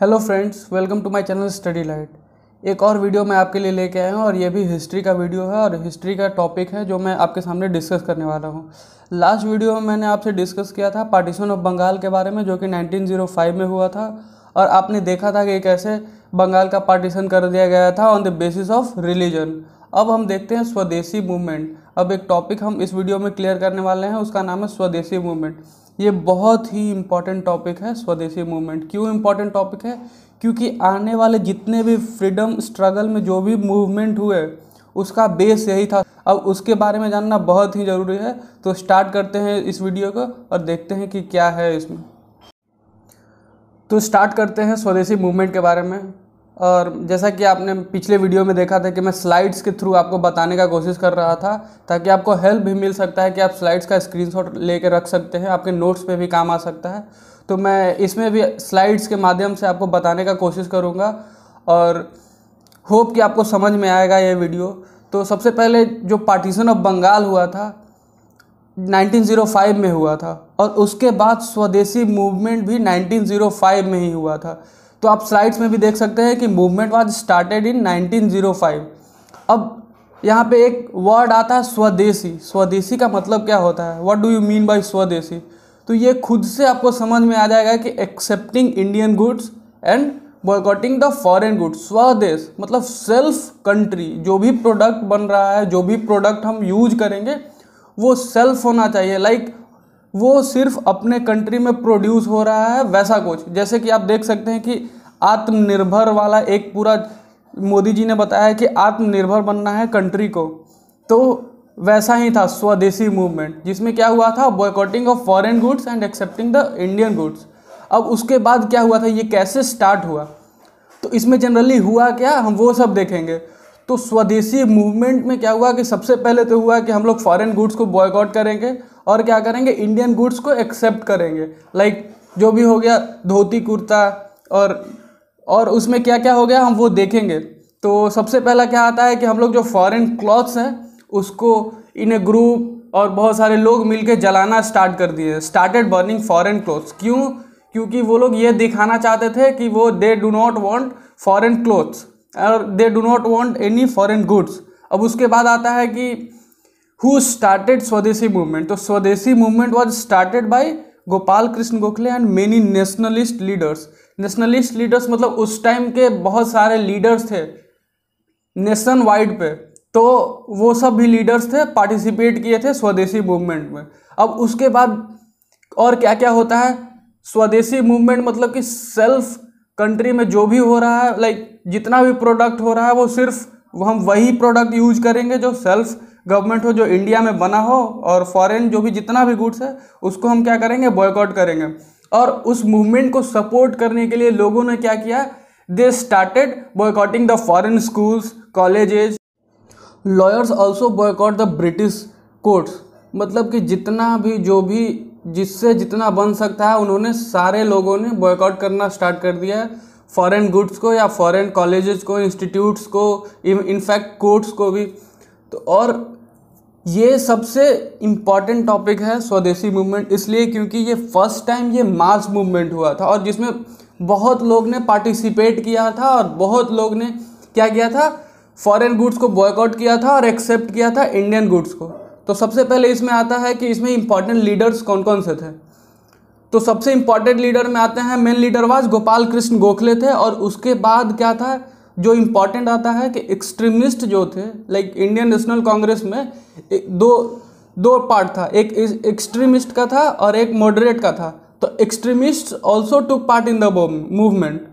Hello friends, welcome to my channel study light. एक और video मैं आपके लिए लेके आया हूँ और ये भी हिस्ट्री का वीडियो है और हिस्ट्री का टॉपिक है जो मैं आपके सामने डिस्कस करने वाला हूँ। लास्ट वीडियो में मैंने आपसे डिस्कस किया था पार्टीशन ऑफ बंगाल के बारे में, जो कि 1905 में हुआ था, और आपने देखा था कि कैसे बंगाल का पार्टीशन कर दिया गया था on the basis of religion. अब हम देखते हैं स्वदेशी मूवमेंट। अब एक टॉपिक हम इस वीडियो में क्लियर करने वाले हैं, उसका नाम है स्वदेशी मूवमेंट। ये बहुत ही इम्पॉर्टेंट टॉपिक है स्वदेशी मूवमेंट। क्यों इम्पॉर्टेंट टॉपिक है? क्योंकि आने वाले जितने भी फ्रीडम स्ट्रगल में जो भी मूवमेंट हुए उसका बेस यही था। अब उसके बारे में जानना बहुत ही ज़रूरी है। तो स्टार्ट करते हैं इस वीडियो को और देखते हैं कि क्या है इसमें। तो स्टार्ट करते हैं स्वदेशी मूवमेंट के बारे में। और जैसा कि आपने पिछले वीडियो में देखा था कि मैं स्लाइड्स के थ्रू आपको बताने का कोशिश कर रहा था, ताकि आपको हेल्प भी मिल सकता है कि आप स्लाइड्स का स्क्रीनशॉट लेके रख सकते हैं, आपके नोट्स पे भी काम आ सकता है। तो मैं इसमें भी स्लाइड्स के माध्यम से आपको बताने का कोशिश करूँगा और होप कि आपको समझ में आएगा ये वीडियो। तो सबसे पहले जो पार्टीशन ऑफ बंगाल हुआ था 1905 में हुआ था, और उसके बाद स्वदेशी मूवमेंट भी 1905 में ही हुआ था। तो आप स्लाइड्स में भी देख सकते हैं कि मूवमेंट वाज स्टार्टेड इन 1905। अब यहाँ पे एक वर्ड आता है स्वदेशी। स्वदेशी का मतलब क्या होता है? What do you mean by स्वदेशी? तो ये खुद से आपको समझ में आ जाएगा कि accepting Indian goods and boycotting the foreign goods. स्वदेश मतलब सेल्फ कंट्री। जो भी प्रोडक्ट बन रहा है, जो भी प्रोडक्ट हम यूज करेंगे वो सेल्फ होना चाहिए। लाइक वो सिर्फ अपने कंट्री में प्रोड्यूस हो रहा है, वैसा कुछ। जैसे कि आप देख सकते हैं कि आत्मनिर्भर वाला एक पूरा मोदी जी ने बताया है कि आत्मनिर्भर बनना है कंट्री को, तो वैसा ही था स्वदेशी मूवमेंट, जिसमें क्या हुआ था? Boycotting of foreign goods and accepting the Indian goods. अब उसके बाद क्या हुआ था, ये कैसे स्टार्ट हुआ, तो इसमें जनरली हुआ क्या, हम वो सब देखेंगे। तो स्वदेशी मूवमेंट में क्या हुआ कि सबसे पहले तो हुआ कि हम लोग फॉरेन गुड्स को बॉयकॉट करेंगे और क्या करेंगे, इंडियन गुड्स को एक्सेप्ट करेंगे। लाइक जो भी हो गया धोती कुर्ता, और उसमें क्या क्या हो गया हम वो देखेंगे। तो सबसे पहला क्या आता है कि हम लोग जो फॉरेन क्लॉथ्स हैं उसको इन ए ग्रुप और बहुत सारे लोग मिलके जलाना स्टार्ट कर दिए। Started burning foreign clothes. क्यों? क्योंकि वो लोग ये दिखाना चाहते थे कि वो they do not want foreign clothes और they do not want any foreign goods. अब उसके बाद आता है कि हु स्टार्टेड स्वदेशी मूवमेंट। तो स्वदेशी movement was started by Gopal Krishna Gokhale and many nationalist leaders. Nationalist leaders मतलब उस टाइम के बहुत सारे लीडर्स थे नेशन वाइड पे, तो वो सब भी लीडर्स थे, पार्टिसिपेट किए थे स्वदेशी मूवमेंट में। अब उसके बाद और क्या क्या होता है? स्वदेशी मूवमेंट मतलब कि सेल्फ कंट्री में जो भी हो रहा है, लाइक जितना भी प्रोडक्ट हो रहा है वो सिर्फ हम वही प्रोडक्ट यूज करेंगे जो सेल्फ गवर्नमेंट हो, जो इंडिया में बना हो, और फॉरेन जो भी जितना भी गुड्स है उसको हम क्या करेंगे, बॉयकॉट करेंगे। और उस मूवमेंट को सपोर्ट करने के लिए लोगों ने क्या किया, they started boycotting the foreign schools, colleges. Lawyers also boycott the British courts. मतलब कि जितना भी जो भी जिससे जितना बन सकता है उन्होंने सारे लोगों ने बॉयकॉट करना स्टार्ट कर दिया है फॉरेन गुड्स को, या फॉरेन कॉलेजेस को, इंस्टीट्यूट्स को, इनफैक्ट कोर्ट्स को भी। तो और ये सबसे इम्पॉर्टेंट टॉपिक है स्वदेशी मूवमेंट, इसलिए क्योंकि ये फर्स्ट टाइम ये मास मूवमेंट हुआ था और जिसमें बहुत लोग ने पार्टिसिपेट किया था और बहुत लोग ने क्या किया था, फॉरेन गुड्स को बॉयकॉट किया था और एक्सेप्ट किया था इंडियन गुड्स को। तो सबसे पहले इसमें आता है कि इसमें इंपॉर्टेंट लीडर्स कौन कौन से थे। तो सबसे इंपॉर्टेंट लीडर में आते हैं, main leader was Gopal Krishna Gokhale थे। और उसके बाद क्या था जो इम्पॉर्टेंट आता है कि एक्सट्रीमिस्ट जो थे, लाइक इंडियन नेशनल कांग्रेस में दो पार्ट था, एक एक्सट्रीमिस्ट का था और एक मॉडरेट का था। तो extremist also took part in the movement.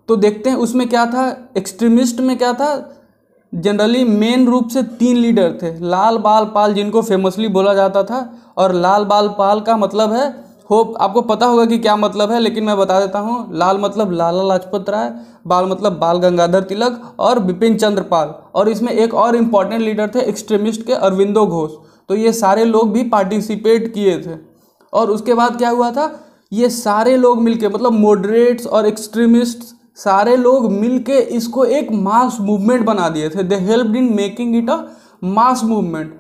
तो देखते हैं उसमें क्या था। एक्सट्रीमिस्ट में क्या था, जनरली मेन रूप से 3 लीडर थे। लाल बाल पाल, जिनको फेमसली बोला जाता था, और लाल बाल पाल का मतलब है, होप आपको पता होगा कि क्या मतलब है, लेकिन मैं बता देता हूँ। लाल मतलब लाला लाजपत राय, बाल मतलब बाल गंगाधर तिलक, और बिपिन चंद्र पाल। और इसमें एक और इम्पॉर्टेंट लीडर थे एक्सट्रीमिस्ट के, अरविंदो घोष। तो ये सारे लोग भी पार्टिसिपेट किए थे। और उसके बाद क्या हुआ था, ये सारे लोग मिलके, मतलब मॉडरेट्स और एक्सट्रीमिस्ट सारे लोग मिलके इसको एक मास मूवमेंट बना दिए थे। दे helped in making it a mass movement.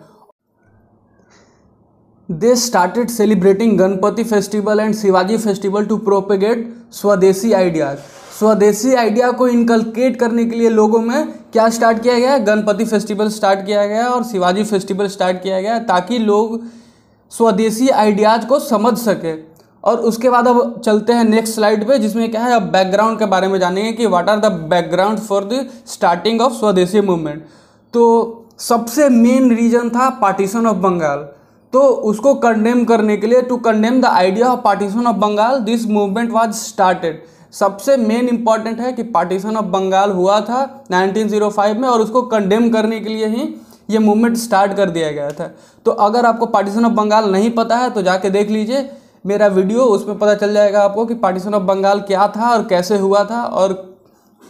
They started celebrating Ganpati festival and Shivaji festival to propagate Swadeshi ideas. स्वदेशी आइडिया को इनकलकेट करने के लिए लोगों में क्या स्टार्ट किया गया है, गणपति फेस्टिवल स्टार्ट किया गया और शिवाजी फेस्टिवल स्टार्ट किया गया, ताकि लोग स्वदेशी आइडियाज़ को समझ सके। और उसके बाद अब चलते हैं नेक्स्ट स्लाइड पे, जिसमें क्या है, अब बैकग्राउंड के बारे में जानेंगे कि what are the background for the starting of Swadeshi movement. तो सबसे मेन रीजन था पार्टीशन ऑफ बंगाल। तो उसको कंडेम करने के लिए, to condemn the idea of partition of Bengal, this movement was started. सबसे मेन इंपॉर्टेंट है कि पार्टीशन ऑफ बंगाल हुआ था 1905 में, और उसको कंडेम करने के लिए ही ये मूवमेंट स्टार्ट कर दिया गया था। तो अगर आपको पार्टीशन ऑफ बंगाल नहीं पता है तो जाके देख लीजिए मेरा वीडियो, उसमें पता चल जाएगा आपको कि पार्टीशन ऑफ बंगाल क्या था और कैसे हुआ था और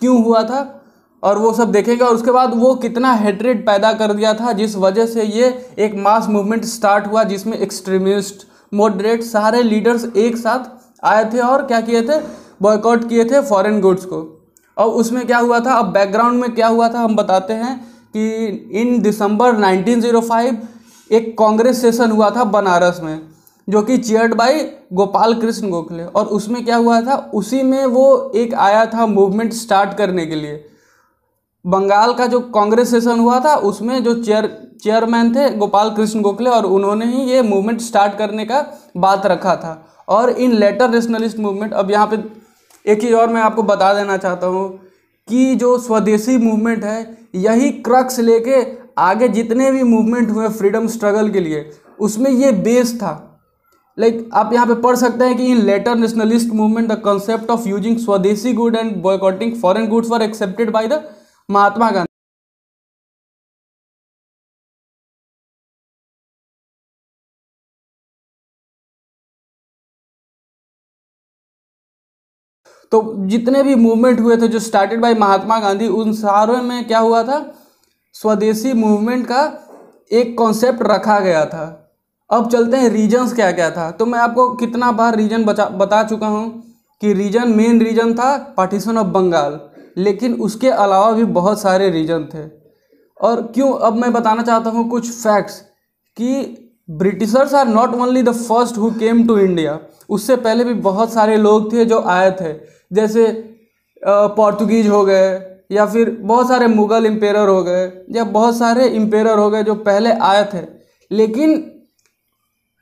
क्यों हुआ था, और वो सब देखेंगे। और उसके बाद वो कितना हेट्रेड पैदा कर दिया था, जिस वजह से ये एक मास मूवमेंट स्टार्ट हुआ, जिसमें एक्सट्रीमिस्ट, मॉडरेट, सारे लीडर्स एक साथ आए थे और क्या किए थे, बॉयकॉट किए थे फॉरेन गुड्स को। और उसमें क्या हुआ था, अब बैकग्राउंड में क्या हुआ था हम बताते हैं कि इन दिसंबर 1905 एक कांग्रेस सेशन हुआ था बनारस में, जो कि चेयर्ड बाय गोपाल कृष्ण गोखले। और उसमें क्या हुआ था, उसी में वो एक आया था मूवमेंट स्टार्ट करने के लिए। बंगाल का जो कांग्रेस सेशन हुआ था उसमें जो चेयरमैन थे गोपाल कृष्ण गोखले, और उन्होंने ही ये मूवमेंट स्टार्ट करने का बात रखा था। और इन लेटर नेशनलिस्ट मूवमेंट, अब यहाँ पे एक चीज़ और मैं आपको बता देना चाहता हूँ कि जो स्वदेशी मूवमेंट है, यही क्रक्स लेके आगे जितने भी मूवमेंट हुए फ्रीडम स्ट्रगल के लिए, उसमें ये बेस था। लाइक आप यहाँ पे पढ़ सकते हैं कि in later nationalist movement the concept of using swadeshi good and boycotting foreign goods were accepted by the Mahatma Gandhi. तो जितने भी मूवमेंट हुए थे जो स्टार्टेड बाय महात्मा गांधी, उन सारों में क्या हुआ था, स्वदेशी मूवमेंट का एक कॉन्सेप्ट रखा गया था। अब चलते हैं रीजन्स क्या क्या था। तो मैं आपको कितना बार रीजन बता चुका हूँ कि रीजन, मेन रीजन था पार्टीशन ऑफ बंगाल, लेकिन उसके अलावा भी बहुत सारे रीजन थे। और क्यों, अब मैं बताना चाहता हूँ कुछ फैक्ट्स कि Britishers are not only the first who came to India. उससे पहले भी बहुत सारे लोग थे जो आए थे, जैसे पोर्तुगीज हो गए, या फिर बहुत सारे मुगल एम्पेरर हो गए, या बहुत सारे एम्पेरर हो गए जो पहले आए थे। लेकिन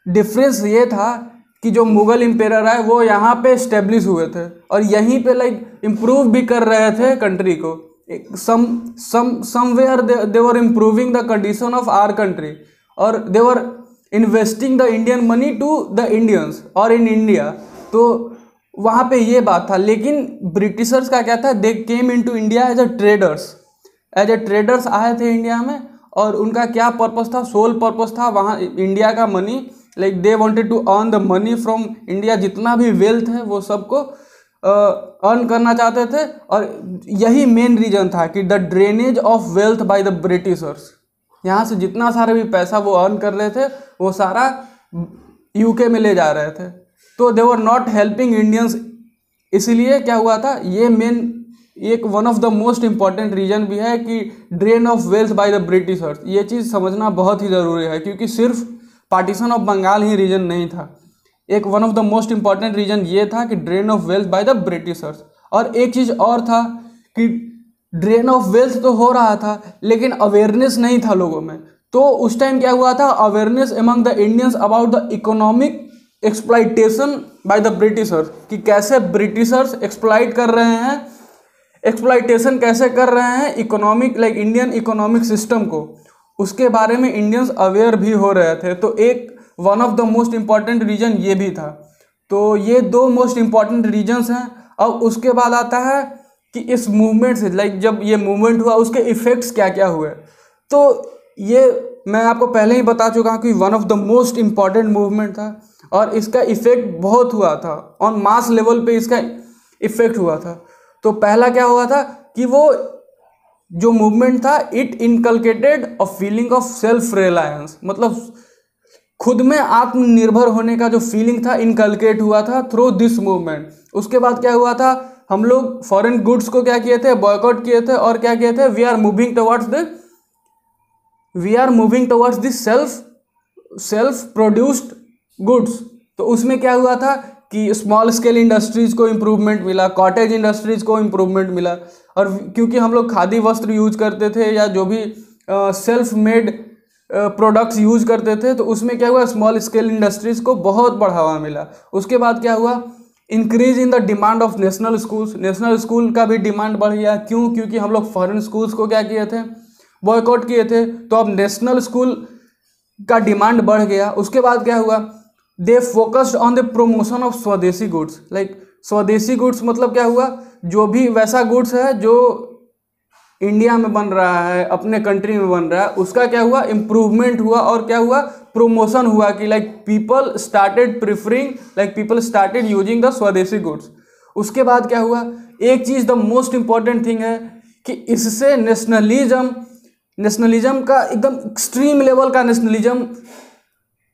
डिफरेंस ये था कि जो मुगल एम्पेरर आए वो यहाँ पे इस्टेब्लिश हुए थे और यहीं पे लाइक इम्प्रूव भी कर रहे थे कंट्री को। Somewhere they were improving the condition of our country, और they were investing the Indian money to the Indians और इन इंडिया। तो वहाँ पे ये बात था। लेकिन ब्रिटिशर्स का क्या था, they came in to India as a traders आए थे इंडिया में, और उनका क्या पर्पस था, सोल पर्पस था वहाँ इंडिया का money, like they wanted to earn the money from India. जितना भी वेल्थ है वो सबको अर्न करना चाहते थे, और यही मेन रीजन था कि the drainage of wealth by the Britishers. यहाँ से जितना सारा भी पैसा वो अर्न कर रहे थे वो सारा यूके में ले जा रहे थे। तो they were not helping Indians. इसीलिए क्या हुआ था, ये मेन एक one of the most important reason भी है कि drain of wealth by the Britishers. ये चीज़ समझना बहुत ही ज़रूरी है, क्योंकि सिर्फ पार्टीशन ऑफ बंगाल ही रीजन नहीं था। एक one of the most important reason ये था कि drain of wealth by the Britishers. और एक चीज़ और था कि ड्रेन ऑफ वेल्थ तो हो रहा था लेकिन अवेयरनेस नहीं था लोगों में। तो उस टाइम क्या हुआ था, awareness among the Indians about the economic exploitation bye the Britishers, कि कैसे ब्रिटिशर्स एक्सप्लॉइट कर रहे हैं, एक्सप्लॉइटेशन कैसे कर रहे हैं economic, like Indian economic system को, उसके बारे में इंडियंस अवेयर भी हो रहे थे। तो एक one of the most important reason ये भी था। तो ये दो मोस्ट इम्पॉर्टेंट रीजन्स हैं। अब उसके बाद आता है कि इस मूवमेंट से, लाइक जब ये मूवमेंट हुआ उसके इफ़ेक्ट्स क्या क्या हुए। तो ये मैं आपको पहले ही बता चुका हूँ कि one of the most important movement था, और इसका इफ़ेक्ट बहुत हुआ था, ऑन मास लेवल पे इसका इफ़ेक्ट हुआ था। तो पहला क्या हुआ था कि वो जो मूवमेंट था, it inculcated a feeling of self reliance, मतलब खुद में आत्मनिर्भर होने का जो फीलिंग था इनकलकेट हुआ था थ्रू दिस मूवमेंट। उसके बाद क्या हुआ था, हम लोग फॉरेन गुड्स को क्या किए थे, बॉयकॉट किए थे, और क्या किए थे, we are moving towards this self produced goods. तो उसमें क्या हुआ था कि स्मॉल स्केल इंडस्ट्रीज़ को इम्प्रूवमेंट मिला, कॉटेज इंडस्ट्रीज़ को इम्प्रूवमेंट मिला। और क्योंकि हम लोग खादी वस्त्र यूज करते थे या जो भी सेल्फ मेड प्रोडक्ट्स यूज करते थे, तो उसमें क्या हुआ, स्मॉल स्केल इंडस्ट्रीज़ को बहुत बढ़ावा मिला। उसके बाद क्या हुआ, increase in the demand of national schools. National school का भी डिमांड बढ़ गया। क्यों? क्योंकि हम लोग फॉरेन स्कूल्स को क्या किए थे, बॉयकॉट किए थे। तो अब नेशनल स्कूल का डिमांड बढ़ गया। उसके बाद क्या हुआ, they focused on the promotion of स्वदेशी गुड्स। लाइक स्वदेशी गुड्स मतलब क्या हुआ, जो भी वैसा गुड्स है जो इंडिया में बन रहा है, अपने कंट्री में बन रहा है, उसका क्या हुआ, इम्प्रूवमेंट हुआ। और क्या हुआ, प्रमोशन हुआ कि like people started preferring, like people started using the स्वदेशी गुड्स। उसके बाद क्या हुआ, एक चीज़ द मोस्ट इंपॉर्टेंट थिंग है कि इससे नेशनलिज्म का एकदम एक्सट्रीम लेवल का नेशनलिज्म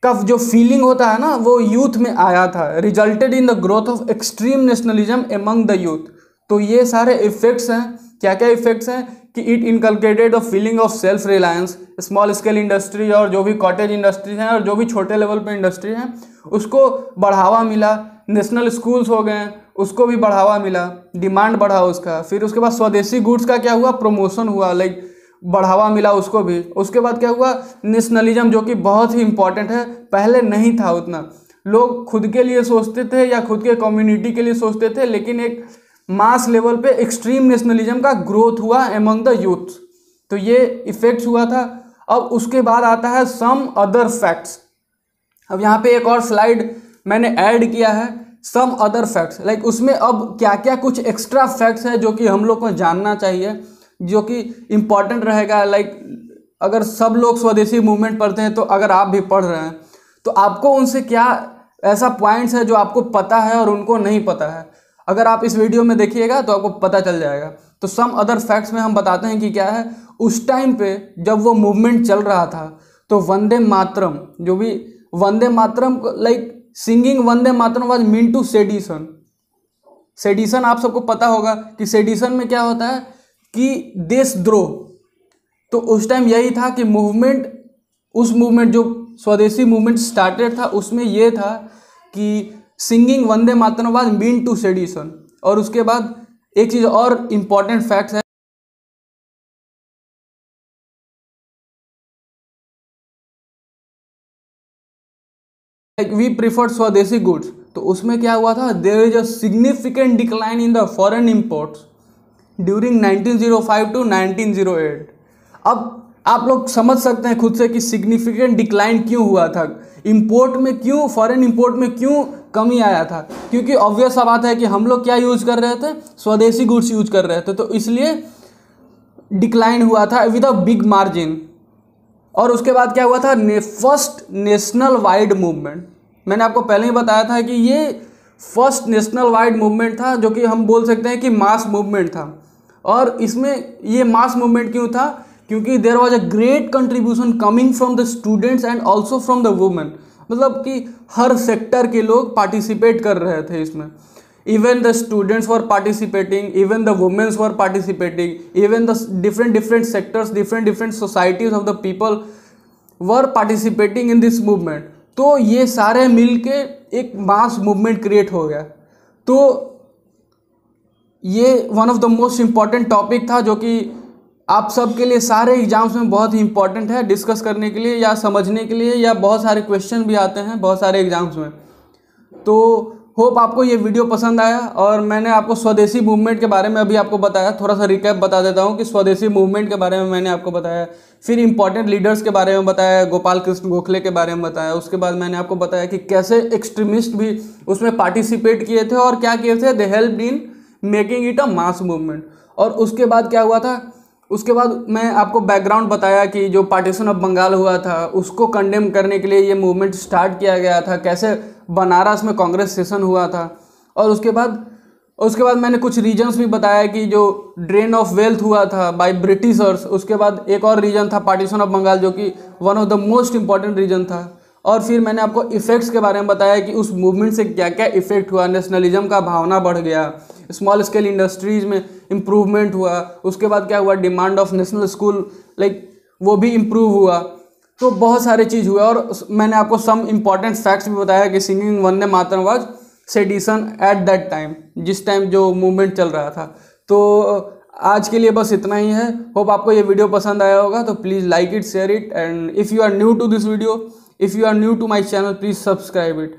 का जो फीलिंग होता है ना, वो यूथ में आया था। Resulted in the growth of extreme nationalism among the youth. तो ये सारे इफेक्ट्स हैं। क्या क्या इफेक्ट्स हैं कि it inculcated a feeling of self reliance. Small scale industry और जो भी कॉटेज इंडस्ट्री हैं और जो भी छोटे लेवल पे इंडस्ट्री हैं, उसको बढ़ावा मिला। नेशनल स्कूल्स हो गए, उसको भी बढ़ावा मिला, डिमांड बढ़ा उसका। फिर उसके बाद स्वदेशी गुड्स का क्या हुआ, प्रमोशन हुआ, लाइक बढ़ावा मिला उसको भी। उसके बाद क्या हुआ, नेशनलिज्म, जो कि बहुत ही इंपॉर्टेंट है, पहले नहीं था उतना। लोग खुद के लिए सोचते थे या खुद के कम्युनिटी के लिए सोचते थे, लेकिन एक मास लेवल पे एक्सट्रीम नेशनलिज्म का ग्रोथ हुआ एमंग द यूथ। तो ये इफेक्ट्स हुआ था। अब उसके बाद आता है सम अदर फैक्ट्स। अब यहाँ पे एक और स्लाइड मैंने ऐड किया है, सम अदर फैक्ट्स। लाइक उसमें अब क्या क्या कुछ एक्स्ट्रा फैक्ट्स है जो कि हम लोग को जानना चाहिए, जो कि इम्पॉर्टेंट रहेगा। लाइक अगर सब लोग स्वदेशी मूवमेंट पढ़ते हैं, तो अगर आप भी पढ़ रहे हैं, तो आपको उनसे क्या ऐसा पॉइंट्स है जो आपको पता है और उनको नहीं पता है। अगर आप इस वीडियो में देखिएगा तो आपको पता चल जाएगा। तो सम अदर फैक्ट्स में हम बताते हैं कि क्या है। उस टाइम पे जब वो मूवमेंट चल रहा था, तो वंदे मातरम, जो भी Vande Mataram, like singing Vande Mataram was mean to sedition. Sedition आप सबको पता होगा कि सेडिशन में क्या होता है कि देशद्रोह। तो उस टाइम यही था कि मूवमेंट, उस मूवमेंट जो स्वदेशी मूवमेंट स्टार्टेड था, उसमें यह था कि singing Vande Mataram was mean to sedition. और उसके बाद एक चीज़ और इम्पॉर्टेंट फैक्ट्स है, like we preferred Swadeshi goods. तो उसमें क्या हुआ था, there is a significant decline in the foreign imports during 1905 to 1908। अब आप लोग समझ सकते हैं खुद से कि सिग्निफिकेंट डिक्लाइन क्यों हुआ था, इंपोर्ट में क्यों, फॉरेन इंपोर्ट में क्यों कमी आया था। क्योंकि ऑब्वियस सा बात है कि हम लोग क्या यूज कर रहे थे, स्वदेशी गुड्स यूज कर रहे थे, तो इसलिए डिक्लाइन हुआ था विद अ बिग मार्जिन। और उसके बाद क्या हुआ था, फर्स्ट नेशनल वाइड मूवमेंट। मैंने आपको पहले ही बताया था कि ये फर्स्ट नेशनल वाइड मूवमेंट था, जो कि हम बोल सकते हैं कि मास मूवमेंट था। और इसमें ये मास मूवमेंट क्यों था, क्योंकि there was a great contribution coming from the students and also from the women. मतलब कि हर सेक्टर के लोग पार्टिसिपेट कर रहे थे इसमें। Even the students were participating, even the womens were participating, even the different sectors, different societies of the people were participating in this movement. तो ये सारे मिलके एक मास मूवमेंट क्रिएट हो गया। तो ये one of the most important topic था, जो कि आप सब के लिए सारे एग्जाम्स में बहुत ही इंपॉर्टेंट है डिस्कस करने के लिए या समझने के लिए, या बहुत सारे क्वेश्चन भी आते हैं बहुत सारे एग्जाम्स में। तो होप आपको ये वीडियो पसंद आया। और मैंने आपको स्वदेशी मूवमेंट के बारे में अभी आपको बताया, थोड़ा सा रिकैप बता देता हूँ कि स्वदेशी मूवमेंट के बारे में मैंने आपको बताया, फिर इंपॉर्टेंट लीडर्स के बारे में बताया, गोपाल कृष्ण गोखले के बारे में बताया। उसके बाद मैंने आपको बताया कि कैसे एक्सट्रीमिस्ट भी उसमें पार्टिसिपेट किए थे और क्या किए थे, दे helped in making it a mass movement. और उसके बाद क्या हुआ था, उसके बाद मैं आपको बैकग्राउंड बताया कि जो पार्टीशन ऑफ बंगाल हुआ था उसको कंडेम करने के लिए ये मूवमेंट स्टार्ट किया गया था, कैसे बनारस में कांग्रेस सेशन हुआ था। और उसके बाद मैंने कुछ रीजन्स भी बताया कि जो ड्रेन ऑफ वेल्थ हुआ था बाय ब्रिटिशर्स। उसके बाद एक और रीजन था पार्टीशन ऑफ बंगाल, जो कि one of the most important reason था। और फिर मैंने आपको इफ़ेक्ट्स के बारे में बताया कि उस मूवमेंट से क्या क्या इफेक्ट हुआ, नेशनलिज्म का भावना बढ़ गया, स्मॉल स्केल इंडस्ट्रीज में इम्प्रूवमेंट हुआ। उसके बाद क्या हुआ, demand of national school, like वो भी इम्प्रूव हुआ। तो बहुत सारे चीज़ हुए। और मैंने आपको सम इम्पॉर्टेंट फैक्ट्स भी बताया कि singing Vande Mataram was sedition at that time, जिस टाइम जो मूवमेंट चल रहा था। तो आज के लिए बस इतना ही है। होप आपको ये वीडियो पसंद आया होगा, तो please like it, share it, and if you are new to this video, if you are new to my channel, please subscribe it.